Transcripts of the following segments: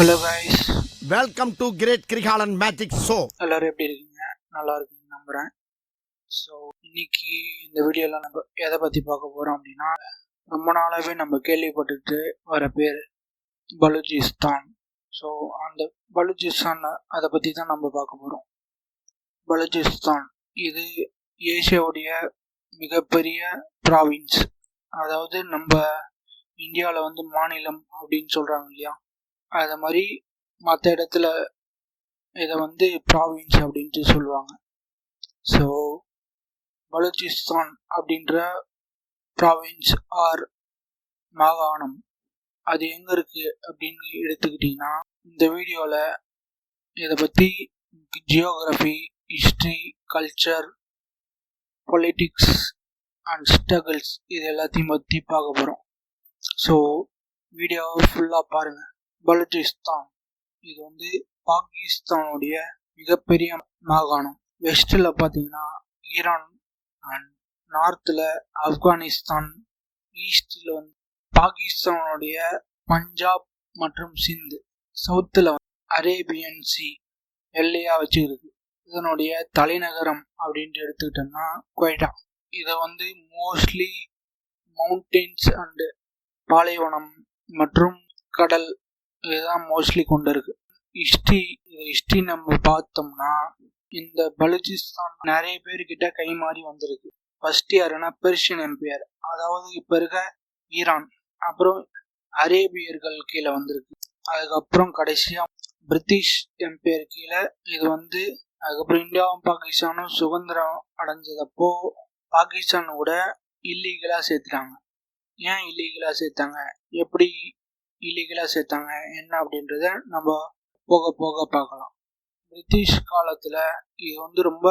Hello guys, welcome to great Kirikalan magic show. எல்லாரும் எப்படி இருக்கீங்க? நல்லா இருக்கீங்க நம்புகிறேன். ஸோ இன்னைக்கு இந்த வீடியோவில் நம்ம எதை பற்றி பார்க்க போகிறோம் அப்படின்னா, ரொம்ப நாளாகவே நம்ம கேள்விப்பட்டுட்டு வர பேர் பலூச்சிஸ்தான். ஸோ அந்த பலூச்சிஸ்தான் அதை பற்றி தான் நம்ம பார்க்க போகிறோம். பலூச்சிஸ்தான் இது ஏசியாவுடைய மிகப்பெரிய ப்ராவின்ஸ். அதாவது நம்ம இந்தியாவில் வந்து மாநிலம் அப்படின்னு சொல்கிறாங்க இல்லையா, அது மாதிரி மற்ற இடத்துல இதை வந்து ப்ராவின்ஸ் அப்படின்ட்டு சொல்லுவாங்க. ஸோ பலூச்சிஸ்தான் அப்படின்ற ப்ராவின்ஸ் ஆர் மாகாணம் அது எங்கே இருக்குது அப்படின்னு எடுத்துக்கிட்டிங்கன்னா, இந்த வீடியோவில் இதை பற்றி geography, history, culture, politics and struggles இது எல்லாத்தையும் பற்றி பார்க்க போகிறோம். ஸோ வீடியோவை ஃபுல்லாக பாருங்கள். பலூச்சிஸ்தான் இது வந்து பாகிஸ்தானுடைய மிகப்பெரிய மாகாணம். வெஸ்டில் பார்த்தீங்கன்னா ஈரான் அண்ட் நார்த்தில் ஆப்கானிஸ்தான், ஈஸ்டில் வந்து பாகிஸ்தானுடைய பஞ்சாப் மற்றும் சிந்து, சவுத்தில் அரேபியன் சி எல்லையாக வச்சுருக்கு. இதனுடைய தலைநகரம் அப்படின்ட்டு எடுத்துக்கிட்டோம்னா குவைட்டா. இதை வந்து மோஸ்ட்லி மவுண்டெயின்ஸ் அண்டு பாலைவனம் மற்றும் கடல் இதுதான் மோஸ்ட்லி கொண்டு இருக்கு. ஹிஸ்ட்ரி நம்ம பார்த்தோம்னா, இந்த பலூச்சிஸ்தான் நிறைய பேர்கிட்ட கை மாறி வந்திருக்கு. ஃபர்ஸ்ட் யாருன்னா பெர்ஷியன் எம்பையர், அதாவது இப்போ இருக்க ஈரான், அப்புறம் அரேபியர்கள் கீழே வந்திருக்கு. அதுக்கப்புறம் கடைசியாக பிரிட்டிஷ் எம்பையர் கீழே இது வந்து. அதுக்கப்புறம் இந்தியாவும் பாகிஸ்தானும் சுதந்திரம் அடைஞ்சதப்போ பாகிஸ்தான் கூட இல்லீகலாக சேர்த்துட்டாங்க. ஏன் இல்லீகலாக சேர்த்தாங்க, எப்படி இல்லீகலாக சேர்த்தாங்க என்ன அப்படின்றத நம்ம போக போக பார்க்கலாம். பிரிட்டிஷ் காலத்தில் இது வந்து ரொம்ப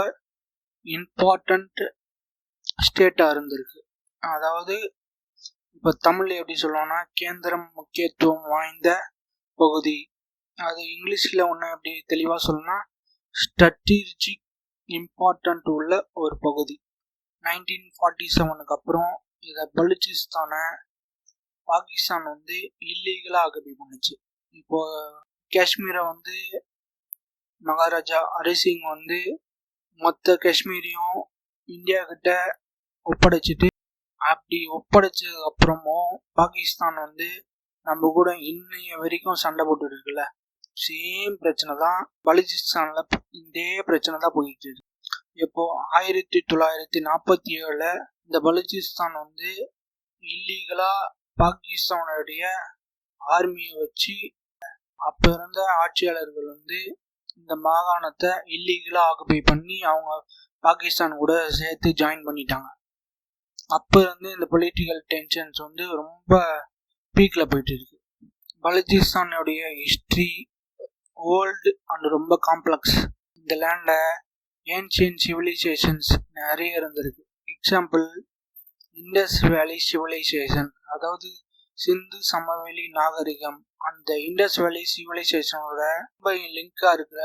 இம்பார்ட்டண்ட் ஸ்டேட்டாக இருந்திருக்கு. அதாவது இப்போ தமிழ் எப்படி சொல்லுவோம்னா கேந்திரம் முக்கியத்துவம் வாய்ந்த பகுதி. அது இங்கிலீஷில் ஒன்று எப்படி தெளிவாக சொல்லணும்னா ஸ்ட்ராட்டஜிக் இம்பார்ட்டன்ட் உள்ள ஒரு பகுதி. 1947 அப்புறம் இதை பலூச்சிஸ்தானை பாகிஸ்தான் வந்து இல்லீகலாக ஆக்கிரமிப்பு பண்ணுச்சு. இப்போ காஷ்மீரை வந்து மகாராஜா ஹரிசிங் வந்து மொத்த காஷ்மீரையும் இந்தியா கிட்ட ஒப்படைச்சிட்டு, அப்படி ஒப்படைச்சதுக்கு அப்புறமும் பாகிஸ்தான் வந்து நம்ம கூட இன்னைய வரைக்கும் சண்டை போட்டு இருக்குல்ல, சேம் பிரச்சனை தான் பலூச்சிஸ்தான்ல. இதே பிரச்சனை தான் போயிட்டு இருக்கு. இப்போ 1947 இந்த பலூச்சிஸ்தான் வந்து இல்லீகலா பாகிஸ்தானுடைய ஆர்மியை வச்சு அப்போ இருந்த ஆட்சியாளர்கள் வந்து இந்த மாகாணத்தை இல்லீகலா ஆக்குபை பண்ணி அவங்க பாகிஸ்தான் கூட சேர்த்து ஜாயின் பண்ணிட்டாங்க. அப்போ இருந்து இந்த பொலிட்டிக்கல் டென்ஷன்ஸ் வந்து ரொம்ப பீக்ல போயிட்டு இருக்கு. பலூச்சிஸ்தானுடைய ஹிஸ்ட்ரி ஓல்டு அண்ட் ரொம்ப காம்ப்ளெக்ஸ். இந்த லேண்ட ஏன்ஷியன்ட் சிவிலைசேஷன்ஸ் நிறைய இருந்திருக்கு. எக்ஸாம்பிள் இண்டஸ் வேலி சிவிலைசேஷன், அதாவது சிந்து சமவெளி நாகரிகம். அந்த இண்டஸ் வேலி சிவிலைசேஷனோட ரொம்ப லிங்கா இருக்கிற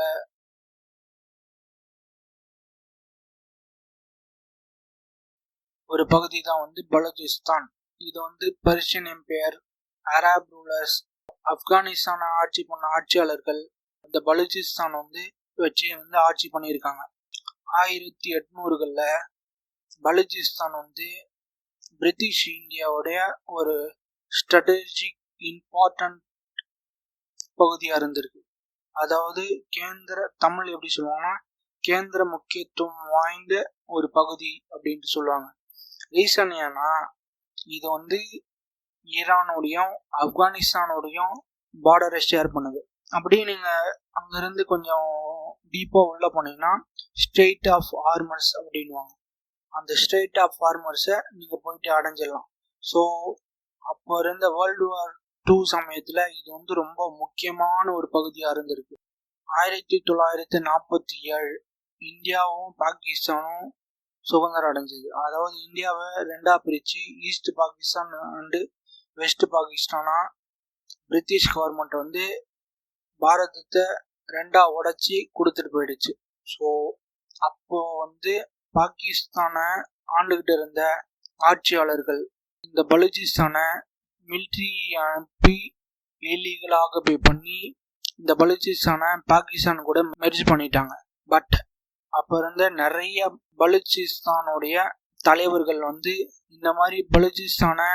ஒரு பகுதி தான் வந்து பலூச்சிஸ்தான். இது வந்து பெர்ஷியன் எம்பையர், அரப் ரூலர்ஸ், ஆப்கானிஸ்தானை ஆட்சி பண்ண ஆட்சியாளர்கள் இந்த பலூச்சிஸ்தான் வந்து வச்சு வந்து ஆட்சி பண்ணியிருக்காங்க. 1800களில் பலூச்சிஸ்தான் வந்து பிரிட்டிஷ் இந்தியாவுடைய ஒரு ஸ்ட்ராட்டஜிக் இம்பார்ட்டன்ட் பகுதியாக இருந்திருக்கு. அதாவது தமிழ் எப்படி சொல்லுவாங்கன்னா கேந்திர முக்கியத்துவம் வாய்ந்த ஒரு பகுதி அப்படின்ட்டு சொல்லுவாங்க. ரீசன் ஏன்னா இது வந்து ஈரானோடையும் ஆப்கானிஸ்தானோடையும் பார்டரை ஷேர் பண்ணுது. அப்படியே நீங்கள் அங்கேருந்து கொஞ்சம் டீப்பாக உள்ள போனீங்கன்னா ஸ்ட்ரெயிட் ஆஃப் ஹார்மர்ஸ் அப்படின்வாங்க. அந்த ஸ்ட்ரெயிட் ஆஃப் ஹார்மர்ஸை நீங்கள் போயிட்டு அடைஞ்சிடலாம். ஸோ அப்போ இருந்த வேர்ல்டு வார் 2 சமயத்தில் இது வந்து ரொம்ப முக்கியமான ஒரு பகுதியாக இருந்திருக்கு. 1947 இந்தியாவும் பாகிஸ்தானும் சுதந்திரம் அடைஞ்சது. அதாவது இந்தியாவை 2ஆக பிரித்து ஈஸ்ட் பாகிஸ்தான் அண்டு வெஸ்ட் பாகிஸ்தானா பிரிட்டிஷ் கவர்மெண்ட் வந்து பாரதத்தை 2ஆக உடைச்சி கொடுத்துட்டு போயிடுச்சு. ஸோ அப்போ வந்து பாகிஸ்தானை ஆண்டுகிட்டு இருந்த ஆட்சியாளர்கள் இந்த பலூச்சிஸ்தானை மிலிட்ரி அனுப்பி இல்லீகலாக பே பண்ணி இந்த பலூச்சிஸ்தானை பாகிஸ்தான் கூட மெர்ஜ் பண்ணிட்டாங்க. பட் அப்போ இருந்த நிறைய பலூச்சிஸ்தானுடைய தலைவர்கள் வந்து இந்த மாதிரி பலூச்சிஸ்தானை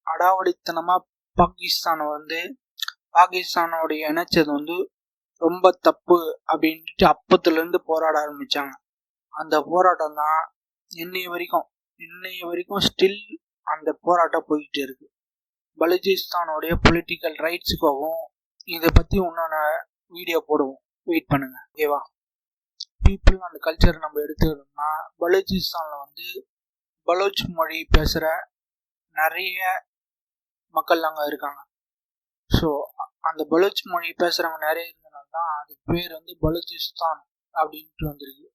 அடாவடித்தனமாக பாகிஸ்தானோடைய இணைச்சது வந்து ரொம்ப தப்பு அப்படின்ட்டு அப்பத்துலேருந்து போராட ஆரம்பித்தாங்க. அந்த போராட்டம் தான் இன்னைய வரைக்கும் ஸ்டில் அந்த போராட்டம் போய்கிட்டு இருக்கு. பலூச்சிஸ்தானோடைய பொலிட்டிக்கல் ரைட்ஸுக்காகவும் இதை பற்றி இன்னொன்று வீடியோ போடுவோம், வெயிட் பண்ணுங்க, ஓகேவா? பீப்புள் அண்ட் கல்ச்சர் நம்ம எடுத்துக்கிட்டோம்னா பலூச்சிஸ்தானில் வந்து பலூச் மொழி பேசுகிற நிறைய மக்கள் அங்கே இருக்காங்க. ஸோ அந்த பலூச் மொழி பேசுகிறவங்க நிறைய இருந்தனால தான் அதுக்கு பேர் வந்து பலூச்சிஸ்தான் அப்படின்ட்டு வந்திருக்கு.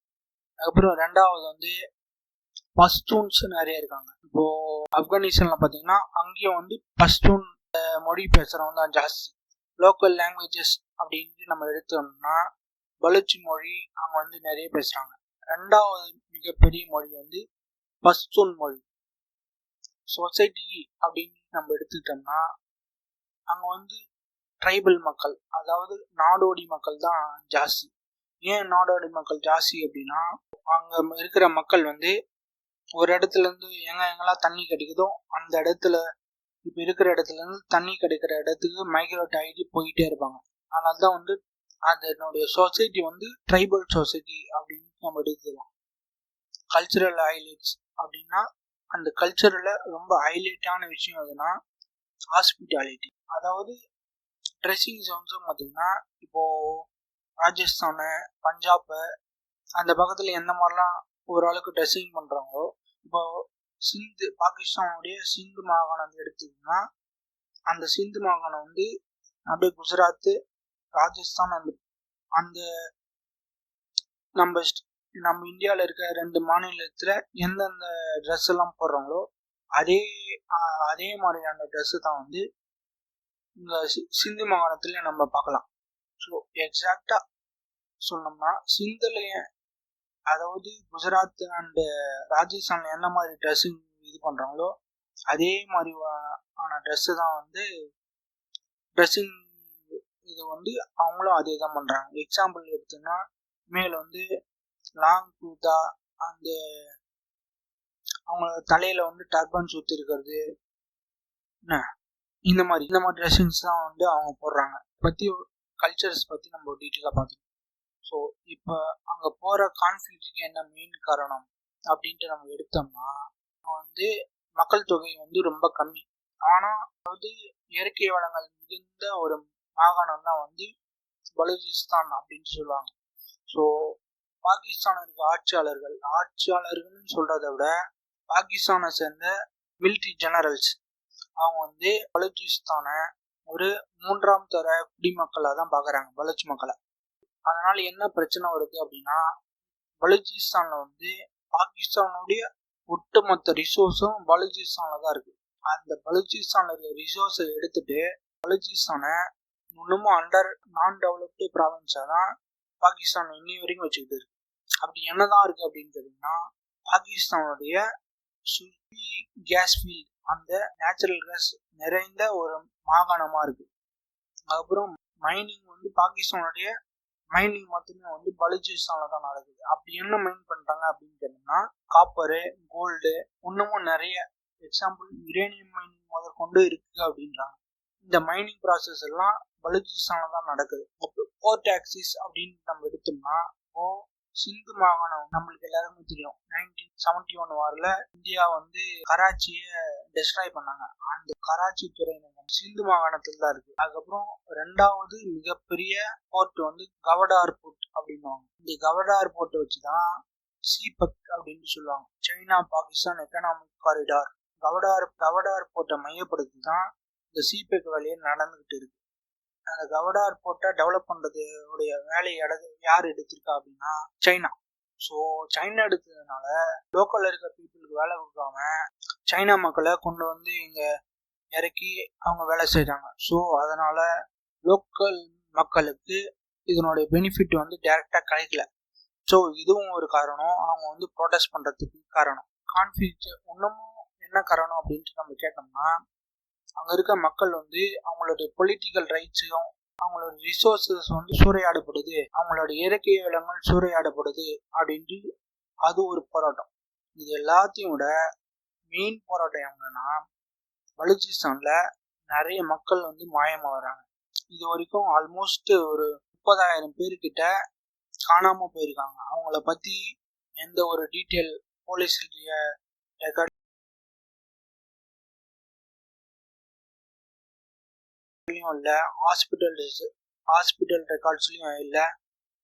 அதுக்கப்புறம் ரெண்டாவது வந்து பஷ்தூன்ஸ் நிறைய இருக்காங்க. இப்போது ஆப்கானிஸ்தானில் பார்த்தீங்கன்னா அங்கேயும் வந்து பஷ்தூன் மொழி பேசுகிறவங்க தான் ஜாஸ்தி. லோக்கல் லாங்குவேஜஸ் அப்படின்ட்டு நம்ம எடுத்தோம்னா பலூச் மொழி அங்கே வந்து நிறைய பேசுகிறாங்க. ரெண்டாவது மிகப்பெரிய மொழி வந்து பஷ்தூன் மொழி. சொசைட்டி அப்படின்னு நம்ம எடுத்துக்கிட்டோம்னா அங்கே வந்து ட்ரைபல் மக்கள், அதாவது நாடோடி மக்கள் தான் ஜாஸ்தி. ஏன் நாடோடி மக்கள் ஜாஸ்தி அப்படின்னா அங்கே இருக்கிற மக்கள் வந்து ஒரு இடத்துலேருந்து எங்கெல்லாம் தண்ணி கிடைக்குதோ அந்த இடத்துல, இப்போ இருக்கிற இடத்துலேருந்து தண்ணி கிடைக்கிற இடத்துக்கு மைக்ரேட் ஆகிட்டு போயிட்டே இருப்பாங்க. அதனால தான் வந்து அதனுடைய சொசைட்டி வந்து ட்ரைபல் சொசைட்டி அப்படின்னு நம்ம எடுத்துக்கலாம். கல்ச்சுரல் ஹைலைட்ஸ் அப்படின்னா அந்த கல்ச்சரில் ரொம்ப ஹைலைட்டான விஷயம் எதுனா ஹாஸ்பிட்டாலிட்டி. அதாவது ட்ரெஸ்ஸிங் சென்ஸும் பார்த்தீங்கன்னா இப்போது ராஜஸ்தானு, பஞ்சாபு அந்த பக்கத்தில் எந்த மாதிரிலாம் ஓரளவுக்கு ட்ரெஸ்ஸிங் பண்ணுறாங்களோ, இப்போ பாகிஸ்தானுடைய சிந்து மாகாணம் எடுத்துக்கிட்டோம்னா அந்த சிந்து மாகாணம் வந்து அப்படியே குஜராத்து, ராஜஸ்தான் அந்த நம்ம இந்தியாவில் இருக்க 2 மாநிலத்தில் எந்தெந்த ட்ரெஸ் எல்லாம் போடுறாங்களோ அதே மாதிரியான ட்ரெஸ்ஸு தான் வந்து இங்கே சிந்து மாகாணத்துல நம்ம பார்க்கலாம். ஸோ எக்ஸாக்டாக சொன்னோம்னா சிந்துலையே, அதாவது குஜராத் அண்டு ராஜஸ்தானில் என்ன மாதிரி ட்ரெஸ்ஸிங் இது பண்ணுறாங்களோ அதே மாதிரி ஆன ட்ரெஸ்ஸு தான் வந்து ட்ரெஸ்ஸிங் இது வந்து அவங்களும் அதே தான் பண்ணுறாங்க. எக்ஸாம்பிள் எடுத்தோம்னா மேல் வந்து லாங் குர்தா, அந்த அவங்க தலையில் வந்து டர்பன் சுற்றி இருக்கிறது, இந்த மாதிரி ட்ரெஸ்ஸிங்ஸ் தான் வந்து அவங்க போடுறாங்க. கல்ச்சர்ஸ் பற்றி நம்ம டீட்டெயிலாக பார்த்துக்கணும். ஸோ இப்போ அங்கே போகிற கான்ஃப்ளிக்ட்டுக்கு என்ன மெயின் காரணம் அப்படின்ட்டு நம்ம எடுத்தோம்னா வந்து மக்கள் தொகை வந்து ரொம்ப கம்மி. ஆனால் அதாவது இயற்கை வளங்கள் மிகுந்த ஒரு மாகாணம் தான் வந்து பலூச்சிஸ்தான் அப்படின்னு சொல்லுவாங்க. ஸோ பாகிஸ்தானில் இருக்க ஆட்சியாளர்கள்னு சொல்கிறத விட பாகிஸ்தானை சேர்ந்த மிலிட்ரி ஜெனரல்ஸ் அவங்க வந்து பலூச்சிஸ்தானை ஒரு 3ஆம் தர குடிமக்களாக தான் பார்க்குறாங்க, பலூச் மக்களை. அதனால் என்ன பிரச்சனை வருது அப்படின்னா பலூச்சிஸ்தானில் வந்து பாகிஸ்தானுடைய ஒட்டுமொத்த ரிசோர்ஸும் பலூச்சிஸ்தானில் தான் இருக்குது. அந்த பலூச்சிஸ்தானில் இருக்க ரிசோர்ஸை எடுத்துட்டு பலூச்சிஸ்தானை இன்னமும் அண்டர் நான் டெவலப்டு ப்ராவின்ஸாக தான் பாகிஸ்தான் இன்னி வரைக்கும் வச்சுக்கிட்டு இருக்கு. அப்படி என்னதான் இருக்குது அப்படின்னு கேட்டிங்கன்னா பாகிஸ்தானுடைய சுல்பி கேஸ் ஃபீல்ட், அந்த நேச்சுரல் கேஸ் நிறைந்த ஒரு மாகாணமாக இருக்குது. அதுக்கப்புறம் மைனிங் வந்து பாகிஸ்தானுடைய மைனிங் மட்டுமே வந்து பலூச்சிஸ்தானில் தான் நடக்குது. அப்படி என்ன மைன் பண்ணுறாங்க அப்படின்னு கேட்டிங்கன்னா காப்பரு, கோல்டு, இன்னமும் நிறைய எக்ஸாம்பிள் யுரேனியம் மைனிங் முதற்கொண்டு இருக்குது அப்படின்றாங்க. இந்த மைனிங் ப்ராசஸ் எல்லாம் பலூச்சிஸ்தானில் தான் நடக்குது. போர்ட் ஆக்சிஸ் அப்படின்னு நம்ம எடுத்தோம்னா சிந்து மாகாணம் நம்மளுக்கு எல்லாருமே தெரியும். 1971 வாரில் இந்தியா வந்து கராச்சியை டெஸ்ட்ராய் பண்ணாங்க. அந்த கராச்சி துறைமுகம் சிந்து மாகாணத்தில் தான் இருக்கு. அதுக்கப்புறம் 2வது மிகப்பெரிய போர்ட் வந்து கவடார் போர்ட் அப்படின்வாங்க. இந்த கவடார் போர்ட்டை வச்சுதான் சீபக் அப்படின்னு சொல்லுவாங்க, சைனா பாகிஸ்தான் எக்கனாமிக் காரிடார். கவடார் போர்ட்டை மையப்படுத்தி தான் இந்த சீபெக் வேலையை நடந்துகிட்டு இருக்கு. அந்த கவடார் போர்ட்டை டெவலப் பண்ணுறதுடைய வேலையை யார் எடுத்திருக்கா அப்படின்னா சைனா. ஸோ சைனா எடுத்ததுனால லோக்கலில் இருக்க பீப்புளுக்கு வேலை கொடுக்காம சைனா மக்களை கொண்டு வந்து இங்கே இறக்கி அவங்க வேலை செய்கிறாங்க. ஸோ அதனால் லோக்கல் மக்களுக்கு இதனுடைய பெனிஃபிட் வந்து டைரெக்டாக கிடைக்கல. ஸோ இதுவும் ஒரு காரணம், அவங்க வந்து ப்ரொடெஸ்ட் பண்ணுறதுக்கு காரணம். கான்ஃப்ளிக்ட் இன்னமும் என்ன காரணம் அப்படின்ட்டு நம்ம கேட்டோம்னா அங்கே இருக்க மக்கள் வந்து அவங்களுடைய பொலிட்டிக்கல் ரைட்ஸையும் அவங்களோட ரிசோர்சஸ் வந்து சூறையாடப்படுது, அவங்களோட இயற்கை வளங்கள் சூறையாடப்படுது அப்படின்ட்டு அது ஒரு போராட்டம். இது எல்லாத்தையும் விட மெயின் போராட்டம் என்னன்னா, பலுச்சிஸ்தான்ல நிறைய மக்கள் வந்து மாயமாகறாங்க. இது வரைக்கும் ஆல்மோஸ்ட் ஒரு 30,000 பேர்கிட்ட காணாம போயிருக்காங்க. அவங்கள பத்தி எந்த ஒரு டீட்டெயில் போலீஸ் ரெக்கார்ட் இல்ல, ஹாஸ்பிட்டல் ரெக்கார்ட்ஸ்லயும் இல்ல,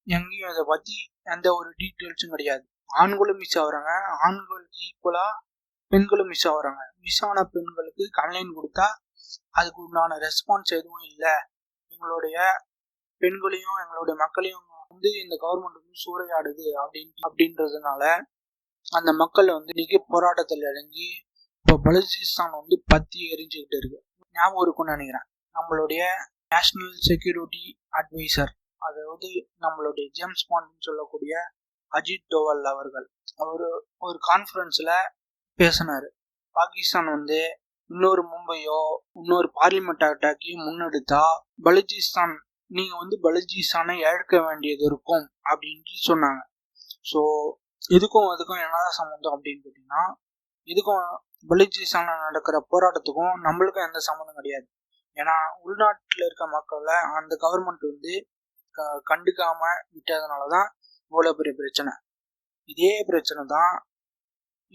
எங்கேயும் இதை பத்தி எந்த ஒரு டீட்டெயில்ஸும் கிடையாது. ஆண்களும் மிஸ் ஆகுறாங்க, ஆண்களுக்கு ஈக்குவலா பெண்களும் மிஸ் ஆகுறாங்க. மிஸ் ஆன பெண்களுக்கு கம்ப்ளைண்ட் கொடுத்தா அதுக்கு உண்டான ரெஸ்பான்ஸ் எதுவும் இல்லை. எங்களுடைய பெண்களையும் எங்களுடைய மக்களையும் வந்து இந்த கவர்மெண்ட் வந்து சூறையாடுது அப்படின்றதுனால அந்த மக்கள் வந்து இன்னைக்கு போராட்டத்தில் இறங்கி இப்போ பலுச்சிஸ்தான் வந்து பத்தி எரிஞ்சுக்கிட்டு இருக்கு. ஞாபகம் இருக்கும்னு நினைக்கிறேன், நம்மளுடைய நேஷனல் செக்யூரிட்டி அட்வைசர், அதாவது நம்மளுடைய ஜேம்ஸ் பாண்ட்னு சொல்லக்கூடிய அஜித் டோவல் அவர்கள் ஒரு கான்ஃபரன்ஸ்ல பேசினாரு. பாகிஸ்தான் வந்து இன்னொரு மும்பையோ இன்னொரு பார்லிமெண்ட் அட்டாக்கையும் முன்னெடுத்தா நீங்க வந்து பலுச்சிஸ்தானை இழக்க வேண்டியது இருக்கும் அப்படின்னு சொன்னாங்க. ஸோ இதுக்கும் அதுக்கும் என்னதான் சம்மந்தம் அப்படின்னு கேட்டீங்கன்னா, இதுக்கும் பலுச்சிஸ்தான்ல நடக்கிற போராட்டத்துக்கும் நம்மளுக்கும் எந்த சம்மந்தம் கிடையாது. ஏன்னா உள்நாட்டில் இருக்க மக்களை அந்த கவர்மெண்ட் வந்து கண்டுக்காம விட்டதுனாலதான் இவ்வளவு பெரிய பிரச்சனை. இதே பிரச்சனை தான்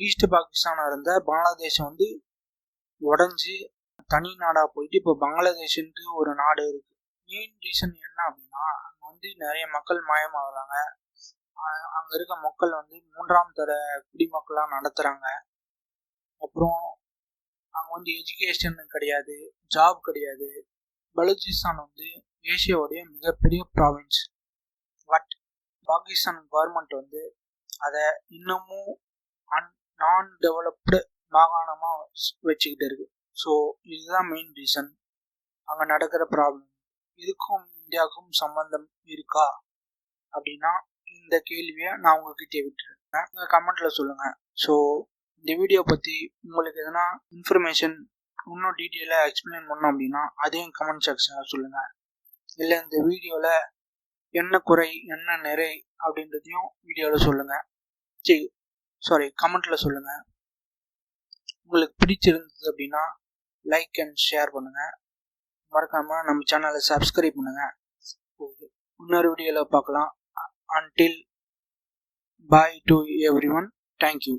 ஈஸ்ட் பாகிஸ்தானா இருந்த பங்களாதேஷ் வந்து உடஞ்சி தனி நாடா போயிட்டு இப்போ பங்களாதேஷ்ன்ட்டு ஒரு நாடு இருக்கு. மெயின் ரீசன் என்ன அப்படின்னா, அங்க வந்து நிறைய மக்கள் மாயமாகறாங்க. அங்க இருக்க மக்கள் வந்து 3ஆம் தர குடிமக்களா நடத்துறாங்க. அப்புறம் அங்க வந்து எஜுகேஷன் கிடையாது, ஜாப் கிடையாது. பலுச்சிஸ்தான் வந்து ஏசியாவுடைய மிகப்பெரிய ப்ராவின்ஸ். பட் பாகிஸ்தான் கவர்மெண்ட் வந்து அதை இன்னமும் நான் டெவலப்டு மாகாணமா வச்சுக்கிட்டு இருக்கு. ஸோ இதுதான் மெயின் ரீசன் அங்க நடக்கிற ப்ராப்ளம். இதுக்கும் இந்தியாவுக்கும் சம்பந்தம் இருக்கா அப்படின்னா இந்த கேள்வியை நான் உங்ககிட்ட விட்டுருக்கேன், கமெண்ட்ல சொல்லுங்க. ஸோ இந்த வீடியோ பத்தி உங்களுக்கு எதனா இன்ஃபர்மேஷன் இன்னும் டீட்டெயிலாக எக்ஸ்பிளைன் பண்ணோம் அப்படின்னா அதையும் கமெண்ட் செக்ஷனில் சொல்லுங்க. இல்லை இந்த வீடியோவில் என்ன குறை என்ன நிறை அப்படின்றதையும் வீடியோவில் சொல்லுங்க. கமெண்ட்ல சொல்லுங்க. உங்களுக்கு பிடிச்சிருந்தது அப்படின்னா லைக் அண்ட் ஷேர் பண்ணுங்க. மறக்காம நம்ம சேனலை சப்ஸ்கிரைப் பண்ணுங்க. இன்னொரு வீடியோவில் பார்க்கலாம். Until bye to everyone. Thank you.